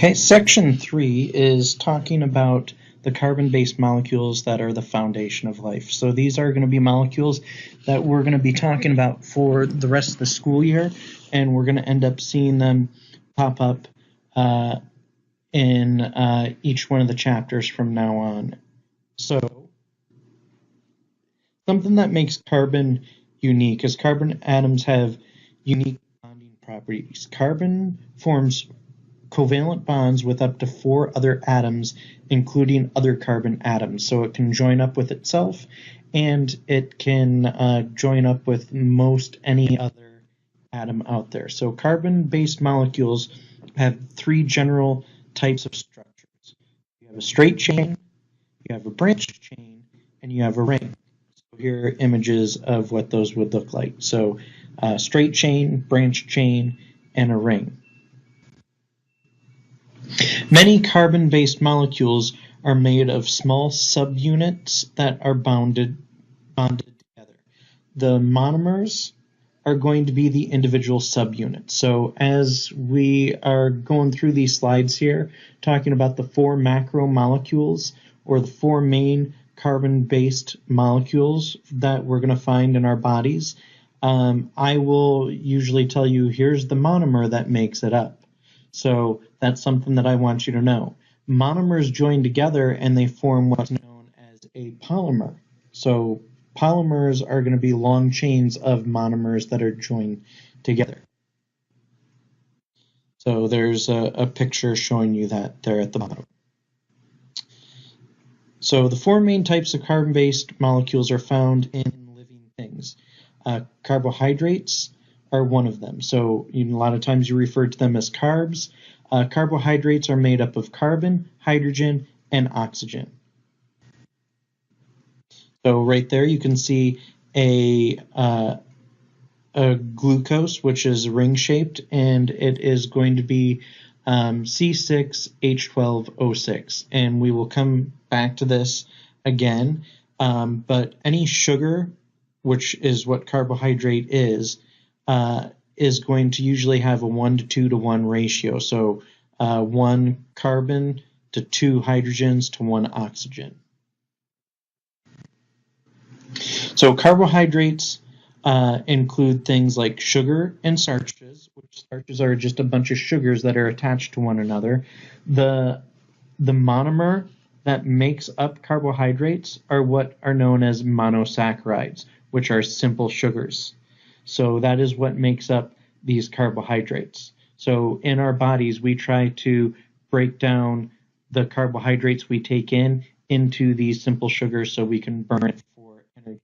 Okay, section 3 is talking about the carbon-based molecules that are the foundation of life. So these are going to be molecules that we're going to be talking about for the rest of the school year, and we're going to end up seeing them pop up in each one of the chapters from now on. So something that makes carbon unique is carbon atoms have unique bonding properties. Carbon forms covalent bonds with up to 4 other atoms, including other carbon atoms. So it can join up with itself, and it can join up with most any other atom out there. So carbon-based molecules have 3 general types of structures. You have a straight chain, you have a branched chain, and you have a ring. So here are images of what those would look like. So straight chain, branched chain, and a ring. Many carbon-based molecules are made of small subunits that are bonded together. The monomers are going to be the individual subunits. So as we are going through these slides here, talking about the 4 macromolecules, or the 4 main carbon-based molecules that we're going to find in our bodies, I will usually tell you, here's the monomer that makes it up. So that's something that I want you to know. Monomers join together and they form what's known as a polymer. So polymers are going to be long chains of monomers that are joined together. So there's a picture showing you that there at the bottom. So the 4 main types of carbon-based molecules are found in living things. Carbohydrates are one of them. So a lot of times you refer to them as carbs. Carbohydrates are made up of carbon, hydrogen, and oxygen. So right there you can see a glucose, which is ring-shaped, and it is going to be C6H12O6. And we will come back to this again, but any sugar, which is what carbohydrate is going to usually have a 1 to 2 to 1 ratio. So 1 carbon to 2 hydrogens to 1 oxygen. So carbohydrates include things like sugar and starches, which starches are just a bunch of sugars that are attached to one another. The monomer that makes up carbohydrates are what are known as monosaccharides, which are simple sugars. So that is what makes up these carbohydrates. So in our bodies, we try to break down the carbohydrates we take in into these simple sugars so we can burn it for energy.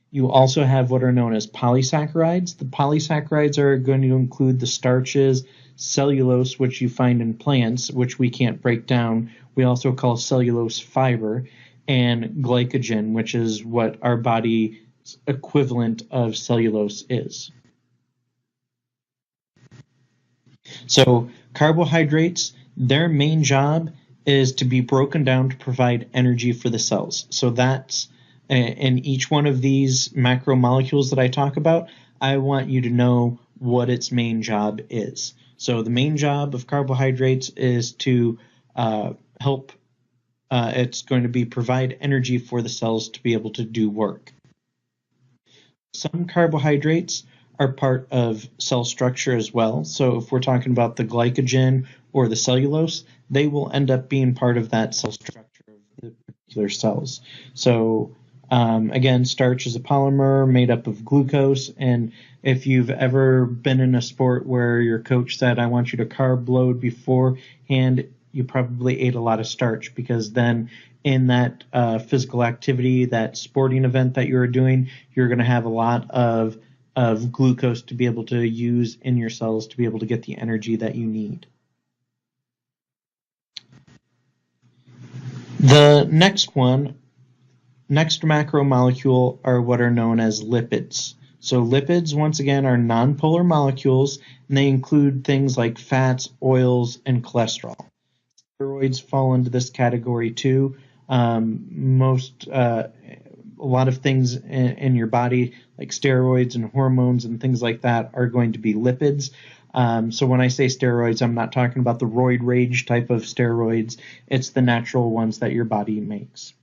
You also have what are known as polysaccharides. The polysaccharides are going to include the starches, cellulose, which you find in plants, which we can't break down. We also call cellulose fiber, and glycogen, which is what our body equivalent of cellulose is. So carbohydrates, their main job is to be broken down to provide energy for the cells. So that's in each one of these macromolecules that I talk about, I want you to know what its main job is. So the main job of carbohydrates is to help, it's going to be provide energy for the cells to be able to do work. Some carbohydrates are part of cell structure as well. So if we're talking about the glycogen or the cellulose, they will end up being part of that cell structure of the particular cells. So again, starch is a polymer made up of glucose. And if you've ever been in a sport where your coach said, I want you to carb load beforehand, you probably ate a lot of starch, because then in that physical activity, that sporting event that you're doing, you're going to have a lot of glucose to be able to use in your cells to be able to get the energy that you need. The next macromolecule are what are known as lipids. So lipids, once again, are nonpolar molecules, and they include things like fats, oils, and cholesterol. Steroids fall into this category too. A lot of things in your body, like steroids and hormones and things like that, are going to be lipids. So when I say steroids, I'm not talking about the roid rage type of steroids. It's the natural ones that your body makes.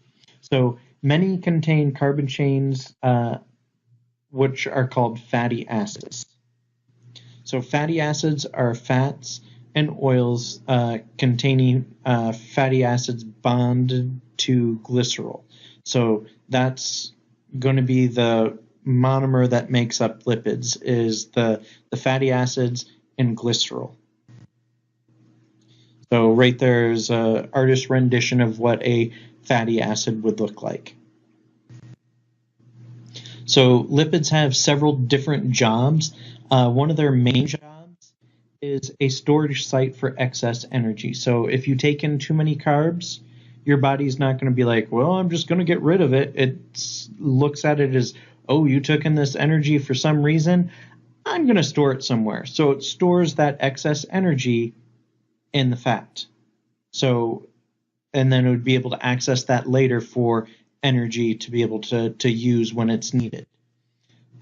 So many contain carbon chains, which are called fatty acids. So fatty acids are fats and oils containing fatty acids bonded to glycerol. So that's going to be the monomer that makes up lipids, is the fatty acids and glycerol. So right there is an artist's rendition of what a fatty acid would look like. So lipids have several different jobs. One of their main jobs is a storage site for excess energy. So if you take in too many carbs, your body's not going to be like, well, I'm just going to get rid of it. It looks at it as, oh, you took in this energy for some reason, I'm going to store it somewhere. So it stores that excess energy in the fat. So, and then it would be able to access that later for energy to be able to use when it's needed.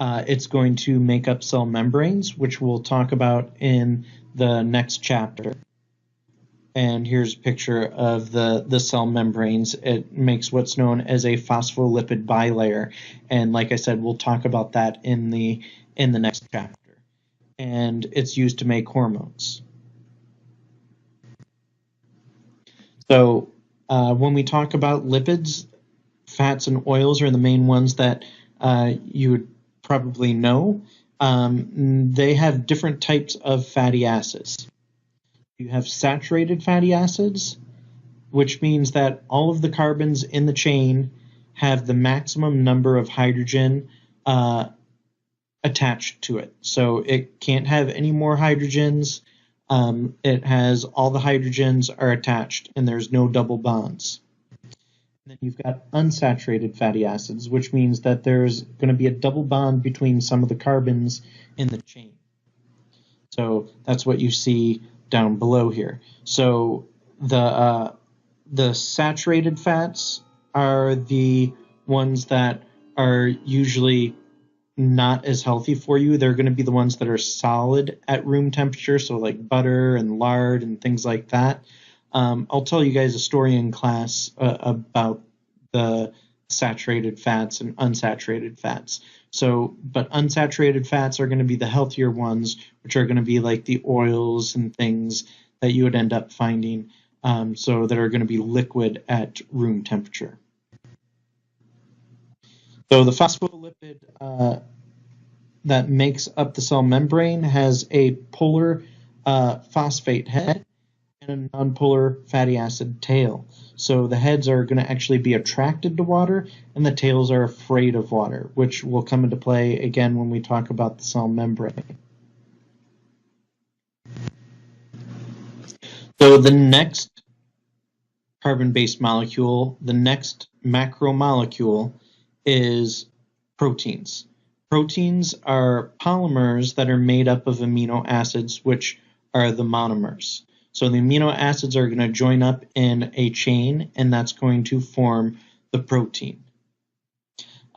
It's going to make up cell membranes, which we'll talk about in the next chapter. And here's a picture of the cell membranes. It makes what's known as a phospholipid bilayer. And like I said, we'll talk about that in the next chapter. And it's used to make hormones. So when we talk about lipids, fats and oils are the main ones that you would probably know. They have different types of fatty acids. You have saturated fatty acids, which means that all of the carbons in the chain have the maximum number of hydrogen attached to it. So it can't have any more hydrogens. It has all the hydrogens are attached and there's no double bonds. Then you've got unsaturated fatty acids, which means that there's going to be a double bond between some of the carbons in the chain. So that's what you see down below here. So the saturated fats are the ones that are usually not as healthy for you. They're going to be the ones that are solid at room temperature, so like butter and lard and things like that. I'll tell you guys a story in class about the saturated fats and unsaturated fats. So, but unsaturated fats are going to be the healthier ones, which are going to be like the oils and things that you would end up finding, so that are going to be liquid at room temperature. So the phospholipid that makes up the cell membrane has a polar phosphate head and a nonpolar fatty acid tail. So the heads are going to actually be attracted to water and the tails are afraid of water, which will come into play again when we talk about the cell membrane. So the next carbon-based molecule, the next macromolecule, is proteins. Proteins are polymers that are made up of amino acids, which are the monomers. So the amino acids are going to join up in a chain, and that's going to form the protein.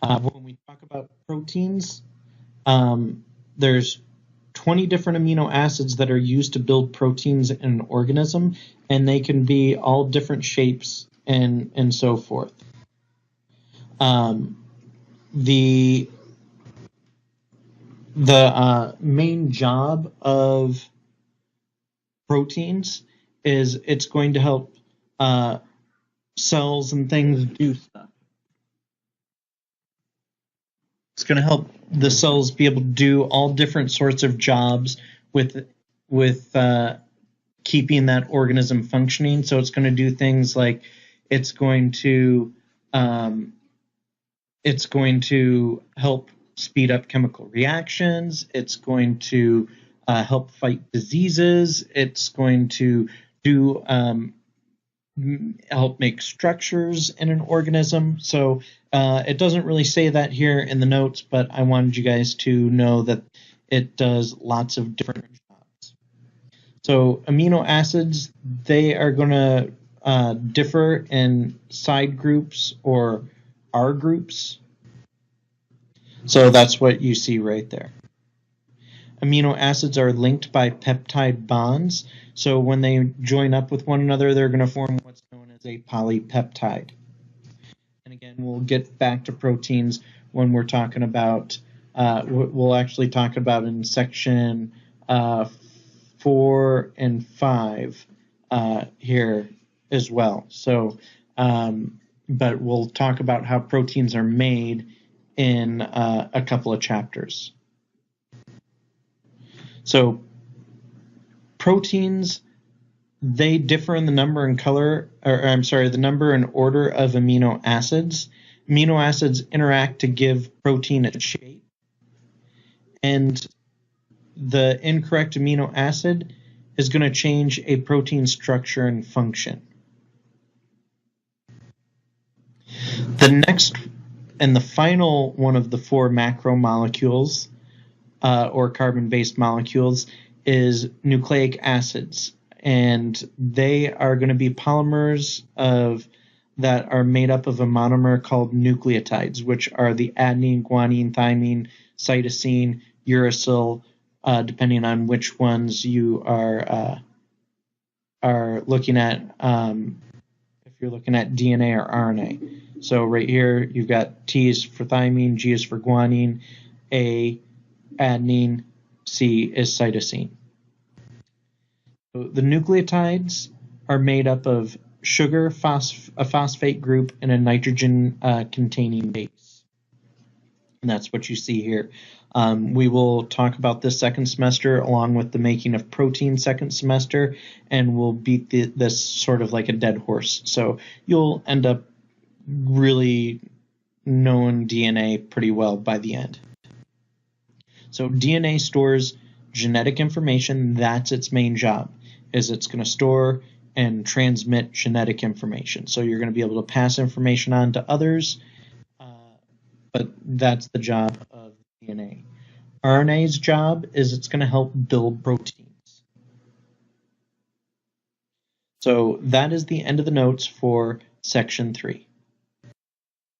When we talk about proteins, there's 20 different amino acids that are used to build proteins in an organism, and they can be all different shapes and so forth. The main job of proteins is it's going to help cells and things do stuff. It's going to help the cells be able to do all different sorts of jobs with keeping that organism functioning. So it's going to do things like it's going to help speed up chemical reactions. It's going to help fight diseases. It's going to do help make structures in an organism. So it doesn't really say that here in the notes, but I wanted you guys to know that it does lots of different jobs. So amino acids, they are going to differ in side groups or R groups. So that's what you see right there. amino acids are linked by peptide bonds. So when they join up with one another, they're going to form what's known as a polypeptide. And again, we'll get back to proteins when we're talking about, we'll actually talk about in section 4 and 5 here as well. So, but we'll talk about how proteins are made in a couple of chapters. So proteins, they differ in the number and color, or I'm sorry, the number and order of amino acids. Amino acids interact to give protein its shape, and the incorrect amino acid is going to change a protein structure and function. The next and the final one of the 4 macromolecules, or carbon-based molecules, is nucleic acids. And they are going to be polymers that are made up of a monomer called nucleotides, which are the adenine, guanine, thymine, cytosine, uracil, depending on which ones you are looking at, if you're looking at DNA or RNA. So right here, you've got T is for thymine, G is for guanine, A, adenine, C is cytosine. So the nucleotides are made up of sugar, a phosphate group, and a nitrogen containing base. And that's what you see here. We will talk about this second semester along with the making of protein second semester, and we'll beat this sort of like a dead horse. So you'll end up really knowing DNA pretty well by the end. So DNA stores genetic information. That's its main job, is it's going to store and transmit genetic information. So you're going to be able to pass information on to others, but that's the job of DNA. RNA's job is it's going to help build proteins. So that is the end of the notes for section 3.